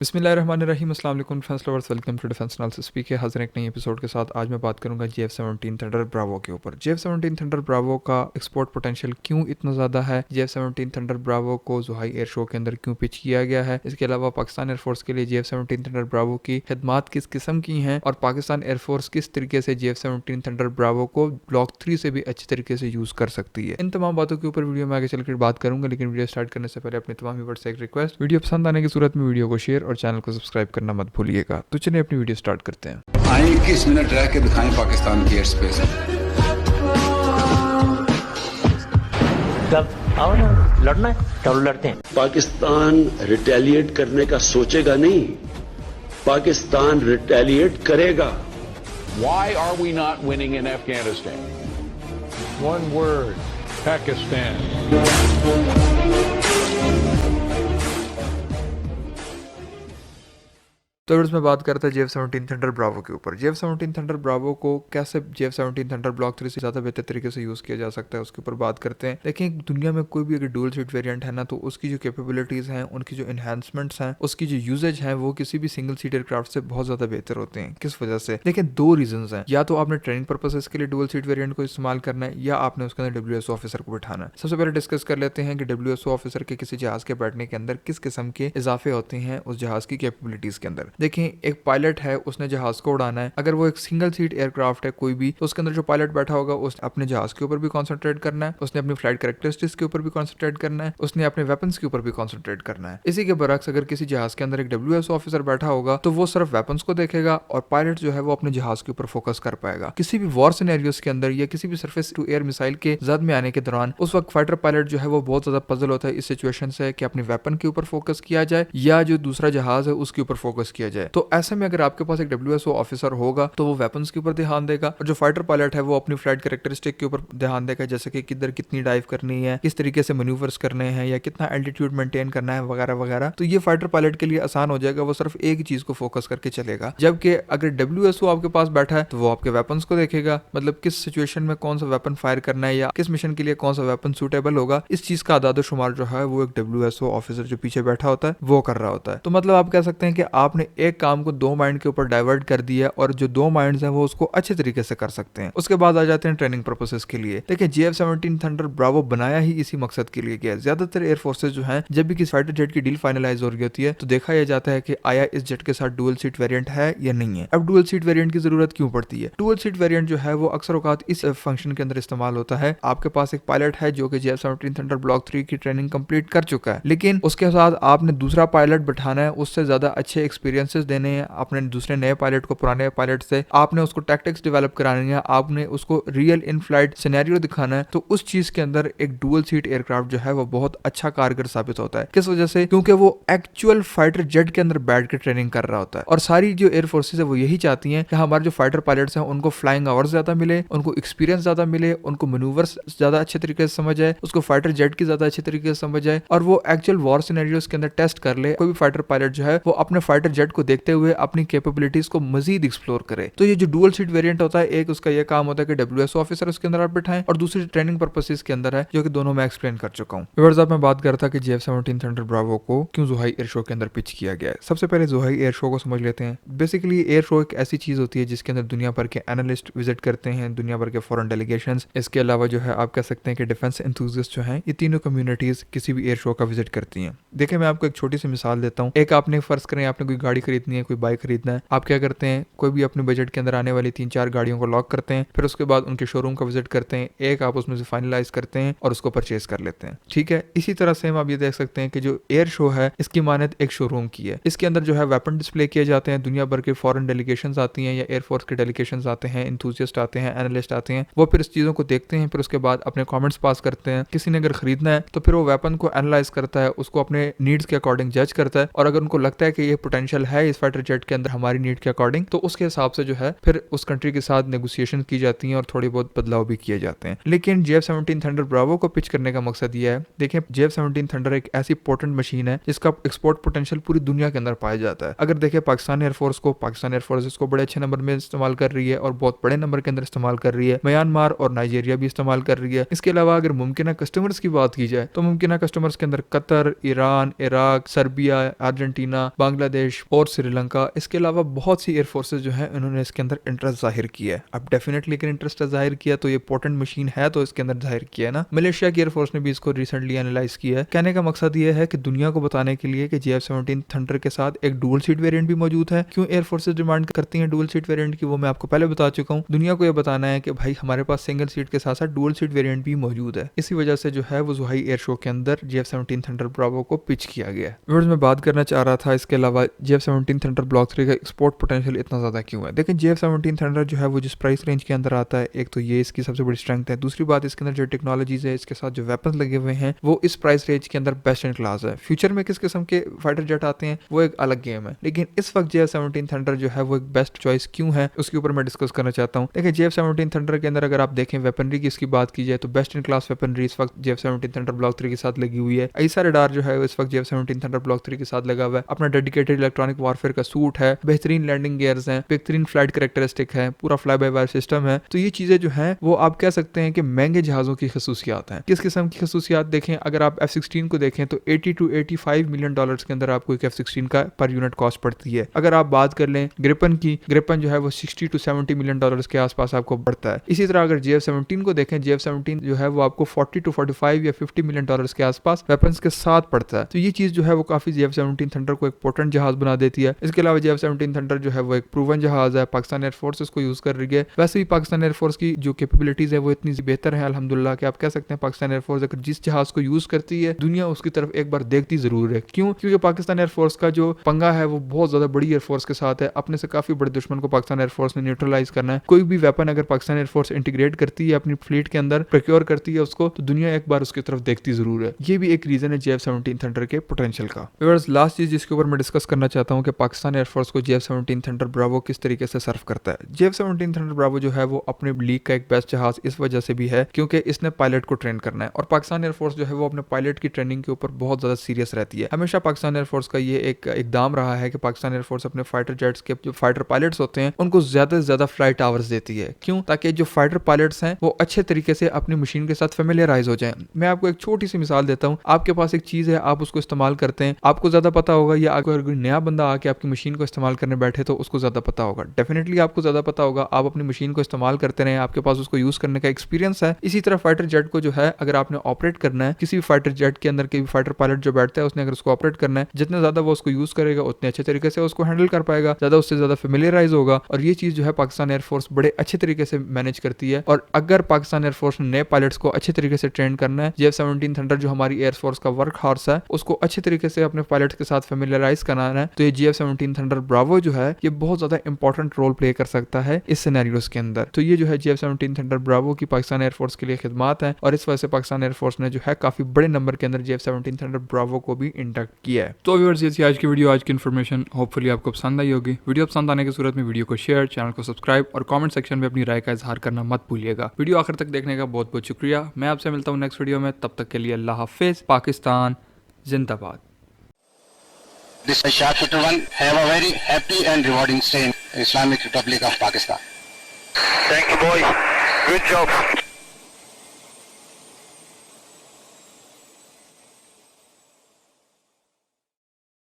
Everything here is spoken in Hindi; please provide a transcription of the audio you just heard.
बिस्मिल्लाहिर्रहमानिर्रहीम। अस्सलाम वालेकुम defence lovers, welcome to defence analysis. स्पीक है हाजिर एक नई एपिसोड के साथ। आज मैं बात करूंगा JF-17 थंडर ब्रावो के ऊपर। JF-17 थंडर ब्रावो का एक्सपोर्ट पोटेंशियल क्यों इतना ज़्यादा है, JF-17 थंडर ब्रावो को जुहाई एयर शो के अंदर क्यों पिच किया गया है, इसके अलावा पाकिस्तान एयरफोर्स के लिए JF-17 थंडर ब्रावो की खदमात किस किस्म की हैं और पाकिस्तान एयरफोर्स किस तरीके से JF-17 थंडर ब्रावो को ब्लॉक 3 से भी अच्छे तरीके से यूज़ कर सकती है। इन तमाम बातों के ऊपर वीडियो में आगे चलकर बात करूंगा, लेकिन वीडियो स्टार्ट करने से पहले अपने तमाम व्यूअर्स से एक रिक्वेस्ट, वीडियो पसंद आने की सूरत में वीडियो को शेयर और चैनल को सब्सक्राइब करना मत भूलिएगा। तो चलिए अपनी वीडियो स्टार्ट करते हैं। आए 21 मिनट रह के दिखाएं पाकिस्तान की एयर स्पेस। जब आओ ना लड़ना है चलो लड़ते हैं। पाकिस्तान रिटेलिएट करने का सोचेगा नहीं, पाकिस्तान रिटेलिएट करेगा। Why are we not winning in Afghanistan? One word: Pakistan. तो अगर मैं बात करता है JF-17 थंडर ब्रावो के ऊपर। JF-17 थंडर ब्रावो को कैसे JF-17 थंडर ब्लॉक 3 से ज़्यादा बेहतर तरीके से यूज़ किया जा सकता है, उसके ऊपर बात करते हैं। लेकिन दुनिया में कोई भी अगर डुअल सीट वेरिएंट है ना, तो उसकी जो कैपेबिलिटीज़ हैं, उनकी जो इन्हांसमेंट्स हैं, उसकी जो यूजेज है, वो किसी भी सिंगल सीट एयरक्राफ्ट से बहुत ज़्यादा बेहतर होते हैं। किस वजह से? लेकिन दो रीजंस हैं। या तो आपने ट्रेनिंग पर्पसेस के लिए डुअल सीट वेरिएंट को इस्तेमाल करना है, या आपने उसके अंदर WSO ऑफिसर को बिठाना है। सबसे पहले डिस्कस कर लेते हैं कि WSO ऑफिसर के किसी जहाज के बैठने के अंदर किस किस्म के इजाफे होते हैं उस जहाज की कैपेबिलिटीज के अंदर। देखें, एक पायलट है, उसने जहाज को उड़ाना है। अगर वो एक सिंगल सीट एयरक्राफ्ट है कोई भी, तो उसके अंदर जो पायलट बैठा होगा उसने अपने जहाज के ऊपर भी कॉन्सेंट्रेट करना है, उसने अपनी फ्लाइट कैरेक्टरिस्टिक्स के ऊपर भी कॉन्सेंट्रेट करना है, उसने अपने वेपन्स के ऊपर भी कॉन्सेंट्रेट करना है। इसी के बरक्स अगर किसी जहाज के अंदर एक WSO ऑफिसर बैठा होगा तो वो सिर्फ वेपन्स को देखेगा और पायलट जो है वो अपने जहाज के ऊपर फोकस कर पाएगा। किसी भी वॉर सिनेरियोस के अंदर या किसी भी सरफेस टू एयर मिसाइल के जद में आने के दौरान उस वक्त फाइटर पायलट जो है वो बहुत ज्यादा पजल होता है इस सिचुएशन से कि अपने वेपन के ऊपर फोकस किया जाए या जो दूसरा जहाज है उसके ऊपर फोकस किया जाए। तो ऐसे में अगर आपके पास एक WSO ऑफिसर होगा तो वो वेपन्स के ऊपर ध्यान देगा, और जो फाइटर पायलट है वो अपनी फ्लाइट कैरेक्टरिस्टिक के ऊपर ध्यान देगा, जैसे कि किधर कितनी डाइव करनी है, किस तरीके से मैन्यूवर्स करने हैं या कितना एल्टीट्यूड मेंटेन करना है वगैरह वगैरह। तो ये फाइटर पायलट के लिए आसान हो जाएगा, वो सिर्फ एक चीज को फोकस करके चलेगा। जबकि अगर WSO आपके पास बैठा है तो वो आपके वेपन्स को देखेगा, मतलब किस सिचुएशन में कौन सा वेपन फायर करना है या किस मिशन के लिए कौन सा वेपन सूटेबल होगा, इस चीज का आदाद शुमार जो है वो एक WSO ऑफिसर जो पीछे बैठा होता है वो कर रहा होता है। तो मतलब आप कह सकते हैं कि आपने एक काम को दो माइंड के ऊपर डाइवर्ट कर दिया और जो दो माइंड्स हैं वो उसको अच्छे तरीके से कर सकते हैं। उसके बाद आ जाते हैं ट्रेनिंग पर्पसेस के लिए। देखिए, JF-17 थंडर ब्रावो बनाया ही इसी मकसद के लिए गया है। ज्यादातर एयर फोर्सेज जो हैं, जब भी किसी फाइटर जेट की डील फाइनलाइज हो रही होती है तो देखा यह जाता है कि आया इस जेट के साथ डुअल सीट वेरिएंट है या नहीं है। अब डुअल सीट वेरिएंट की जरूरत क्यों पड़ती है? डुअल सीट वेरिएंट जो है वो अक्सर औकात इस फंक्शन के अंदर इस्तेमाल होता है। आपके पास एक पायलट है जो कि JF-17 थंडर ब्लॉक 3 की ट्रेनिंग कंप्लीट कर चुका है, लेकिन उसके साथ आपने दूसरा पायलट बैठाना है, उससे ज्यादा अच्छे एक्सपीरियंसेस देने हैं, आपने दूसरे नए पायलट को पुराने पायलट से आपने उसको टैक्टिक्स डेवलप करानी है, आपने उसको रियल इन फ्लाइट सिनेरियो दिखाना है। तो उस चीज के अंदर एक डुअल सीट एयरक्राफ्ट जो है वो बहुत अच्छा कारगर साबित होता है। किस वजह से? क्योंकि वो एक्चुअल फाइटर जेट के अंदर बैठ के ट्रेनिंग कर रहा होता है। और सारी जो एयर फोर्सेज है वो यही चाहती हैं कि हमारे जो फाइटर पायलट्स हैं उनको फ्लाइंग आवर्स ज्यादा मिले, उनको एक्सपीरियंस ज्यादा मिले, उनको मैन्यूवर्स ज्यादा अच्छे तरीके से समझ आए, उसको फाइटर जेट की ज्यादा अच्छे तरीके से समझ आए और वो एक्चुअल वॉर सिनेरियोस के अंदर टेस्ट कर ले। कोई भी फाइटर पायलट जो है वो अपने फाइटर जेट को देखते हुए अपनी कैपेबिलिटीज को मजीद एक्सप्लोर करे। तो ये जो डुअल सीट वेरिएंट होता है, एक उसका ये काम होता है कि WSO ऑफिसर उसके अंदर आप बिठाएं और दूसरी ट्रेनिंग पर्पसेस के अंदर है, जो कि दोनों मैं एक्सप्लेन कर चुका हूं। व्यूअर्स, अब मैं बात करता कि JF-17 थंडर ब्रावो को क्यों जुहाई एयर शो के अंदर पिच किया गया है। सबसे पहले जुहाई एयर शो को समझ लेते हैं। बेसिकली एयर शो एक ऐसी चीज होती है जिसके अंदर दुनिया भर के एनालिस्ट विजिट करते हैं, दुनिया भर के फॉरेन डेलीगेशंस, इसके अलावा जो है आप कह सकते हैं कि डिफेंस एंथुसियास्ट जो हैं, ये तीनों कम्युनिटीज किसी भी एयर शो का विजिट करती हैं। देखिए, मैं आपको एक छोटी सी मिसाल देता हूँ। एक आपने फर्ज करें आपने कोई गाड़ी खरीदनी है, कोई बाइक खरीदना है, आप क्या करते हैं, कोई भी अपने बजट के अंदर आने वाली 3-4 गाड़ियों को लॉक करते हैं, फिर उसके बाद उनके शोरूम का विजिट करते हैं, एक आप उसमें से फाइनलाइज करते हैं और उसको परचेज कर लेते हैं। ठीक है, इसी तरह से हम आप ये देख सकते हैं कि जो एयर शो है इसकी मानद एक शोरूम की है। इसके अंदर जो है वेपन डिस्प्ले किए जाते हैं, दुनिया भर के फॉरेन डेलीगेशंस आती हैं या एयरफोर्स के डेलीगेशंस आते हैं, एंथुसियास्ट आते हैं, एनालिस्ट आते हैं, वो फिर इस चीजों को देखते हैं, फिर उसके बाद अपने कमेंट्स पास करते हैं। किसी ने अगर खरीदना है तो फिर वो वेपन को एनालाइज करता है, उसको अपने नीड्स के अकॉर्डिंग जज करता है और अगर उनको लगता है कि ये पोटेंशियल है इस फाइटर जेट के अंदर हमारी नीड के अकॉर्डिंग, तो उसके हिसाब से जो है फिर उस कंट्री के साथ नेगोशिएशन की जाती हैं और थोड़ी बहुत बदलाव भी किए जाते हैं। लेकिन JF-17 थंडर ब्रावो को पिच करने का मकसद ये है, देखें JF-17 थंडर एक ऐसी पोटेंट मशीन है जिसका एक्सपोर्ट पोटेंशियल पूरी दुनिया के अंदर पाया जाता है। अगर देखें पाकिस्तान एयरफोर्स इसको बड़े अच्छे नंबर में इस्तेमाल कर रही है और बहुत बड़े नंबर के अंदर इस्तेमाल कर रही है। म्यांमार और नाइजीरिया भी इस्तेमाल कर रही है। इसके अलावा अगर मुमकिन कस्टमर्स की बात की जाए तो मुमकिन कस्टमर्स के अंदर Qatar, Iran, Iraq, Serbia, Argentina, Bangladesh और श्रीलंका, इसके अलावा बहुत सी एयरफोर्सेज जो है उन्होंने इसके अंदर इंटरेस्ट जाहिर किया है। अब डेफिनेटली अगर इंटरेस्ट जाहिर किया तो ये पोटेंट मशीन है तो इसके अंदर जाहिर किया है ना। मलेशिया की एयरफोर्स ने भी इसको रिसेंटली एनालाइज किया है। कहने का मकसद ये है कि दुनिया को बताने के लिए कि JF-17 थंडर के साथ एक डुअल सीट वेरिएंट भी मौजूद है। क्यों एयरफोर्सेज डिमांड करती हैं डुअल सीट वेरिएंट की, वो मैं आपको पहले बता चुका हूँ। दुनिया को यह बताना है कि भाई हमारे पास सिंगल सीट के साथ साथ डुअल सीट वेरिएंट भी मौजूद है। इसी वजह से जो है वो ज़ुहाई एयर शो के अंदर JF-17 थंडर ब्रावो को पिच किया गया है। व्यूअर्स, मैं बात करना चाह रहा था इसके अलावा JF-17 थंडर ब्लॉक 3 का एक्सपोर्ट पोटेंशियल इतना ज़्यादा क्यों है। देखिए JF-17 थंडर जो है वो जिस प्राइस रेंज के अंदर आता है, एक तो ये इसकी सबसे बड़ी स्ट्रेंथ है। दूसरी बात, इसके अंदर जो टेक्नोलॉजीज है, इसके साथ जो वेपन्स लगे हुए हैं वो इस प्राइस रेंज के अंदर बेस्ट इन क्लास है। फ्यूचर में किस किस्म के फाइटर जेट आते हैं वो एक अलग गेम है, लेकिन इस वक्त JF-17 थंडर जो है वो एक बेस्ट चॉइस क्यों है उसके ऊपर मैं डिस्कस करना चाहता हूँ। देखिए JF-17 थंडर के अंदर अगर आप देखें वेपनरी की इसकी बात की जाए तो बेस्ट इन क्लास वेपनरी इस वक्त JF-17 थंडर ब्लॉक 3 के साथ लगी हुई है। ऐसा रडार जो है इस वक्त JF-17 थंडर ब्लॉक 3 के साथ लगा हुआ है। अपना डेडिकेटेड इलेक्ट्रॉनिक वारफेयर का सूट है, बेहतरीन लैंडिंग गियर्स हैं, बेहतरीन फ्लाइट कैरेक्टरिस्टिक है, पूरा फ्लाई बाय वायर सिस्टम है। तो ये चीजें जो हैं वो आप कह सकते हैं कि महंगे जहाजों की खसूसियात हैं। किस किस्म की खसूसियात देखें, अगर आप F-16 को देखें तो 80 to 85 मिलियन डॉलर्स के अंदर आपको एक F-16 का पर यूनिट कॉस्ट पड़ती है। अगर आप बात कर लें ग्रिपन की, ग्रिपन जो है वो 60 to 70 मिलियन डॉलर्स के आसपास आपको पड़ता है। इसी तरह अगर JF-17 को देखें, JF-17 जो है वो आपको 40 to 45 या 50 मिलियन डॉलर्स के आसपास वेपन्स के साथ पड़ता है। तो ये चीज जो है वो काफी JF-17 थंडर को एक पोटेंट जहाज बना देती है। इसके अलावा JF-17 थंडर जो है वो एक प्रूवन जहाज है, पाकिस्तान एयरफोर्स इसको यूज कर रही है। वैसे भी पाकिस्तान एयरफोर्स की जो कैपेबिलिटीज है वो इतनी बेहतर है अल्हम्दुलिल्लाह कि आप कह सकते हैं पाकिस्तान एयरफोर्स अगर जिस जहाज को यूज करती है दुनिया उसकी तरफ एक बार देखती जरूर है। क्यों? क्योंकि पाकिस्तान एयरफोर्स का जो पंगा है वो बहुत ज्यादा बड़ी एयरफोर्स के साथ है। अपने से काफी बड़े दुश्मन को पाकिस्तान एयरफोर्स ने न्यूट्रलाइज करना है। कोई भी वेपन अगर पाकिस्तान एयरफोर्स इंटीग्रेट करती है अपनी फ्लीट के अंदर, प्रोक्योर करती है उसको, तो दुनिया एक बार उसकी तरफ देखती जरूर है। ये भी एक रीजन है JF-17 थंडर के पोटेंशियल का। लास्ट चीज जिसके ऊपर मैं डिस्कस करना चाहता हूँ कि पाकिस्तान एयरफोर्स को JF-17 थंडर ब्रावो किस तरीके से सर्व करता है। JF-17 थंडर ब्रावो जो है वो अपने लीग का एक बेस्ट जहाज इस वजह से भी है क्योंकि इसने पायलट को ट्रेन करना है और पाकिस्तान एयरफोर्स जो है वो अपने पायलट की ट्रेनिंग के ऊपर बहुत ज्यादा सीरियस रहती है। हमेशा पाकिस्तान एयरफोर्स का ये एक इकदाम रहा है कि पाकिस्तान एयरफोर्स अपने फाइटर जेट्स के जो फाइटर पायलट्स होते हैं उनको ज्यादा से ज्यादा फ्लाइट आवर्स देती है। क्यों? ताकि जो फाइटर पायलट्स हैं वो अच्छे तरीके से अपनी मशीन के साथ फेमिलियराइज हो जाएं। मैं आपको एक छोटी सी मिसाल देता हूँ। आपके पास एक चीज है, आप उसको इस्तेमाल करते हैं, आपको ज्यादा पता होगा, या अगर कोई नया बंदा आके आपकी मशीन को इस्तेमाल करने बैठे तो उसको ज्यादा पता होगा। डेफिनेटली आपको ज्यादा पता होगा, आप अपनी मशीन को इस्तेमाल करते रहे, आपके पास उसको यूज करने का एक्सपीरियंस है। इसी तरह फाइटर जेट को जो है अगर आपने ऑपरेट करना है, किसी भी फाइटर जेट के अंदर के फाइटर पायलट जो बैठता है उसने अगर उसको ऑपरेट करना है, जितना ज्यादा वो उसको यूज करेगा उतने अच्छे तरीके से उसको हैंडल कर पाएगा, ज्यादा उससे ज्यादा फेमिलियराइज होगा। और ये चीज जो है पाकिस्तान एयरफोर्स बड़े अच्छे तरीके से मैनेज करती है। और अगर पाकिस्तान एयरफोर्स ने नए पायलट्स को अच्छे तरीके से ट्रेन करना है, JF-17 थंडर जो हमारी एयरफोर्स का वर्क हॉर्स है उसको अच्छे तरीके से अपने पायलट्स के साथ फेमिलियराइज कराना है, तो ये JF-17 थंडर ब्रावो जो है ये बहुत ज्यादा इंपॉर्टेंट रोल प्ले कर सकता है इस सिनेरियोस के अंदर। तो ये जो है JF-17 थंडर ब्रावो की पाकिस्तान एयरफोर्स के लिए खिदमत है और इस वजह से पाकिस्तान एयरफोर्स ने जो है काफी बड़े नंबर के अंदर JF-17 थंडर ब्रावो को भी इंडक्ट किया है। तो व्यूअर्स, ये थी आज की वीडियो, आज की इन्फॉर्मेशन। होपफुली आपको पसंद आई होगी। वीडियो पसंद आने की सूरत में वीडियो को शेयर, चैनल को सब्सक्राइब और कमेंट सेक्शन में अपनी राय का इजहार करना मत भूलिएगा। वीडियो आखिर तक देखने का बहुत बहुत शुक्रिया। मैं आपसे मिलता हूँ नेक्स्ट वीडियो में, तब तक के लिए अल्लाह हाफिज। पाकिस्तान जिंदाबाद। This is Shah Chapter 1. Have a very happy and rewarding stay in Islamic Republic of Pakistan. Thank you, boys. Good job.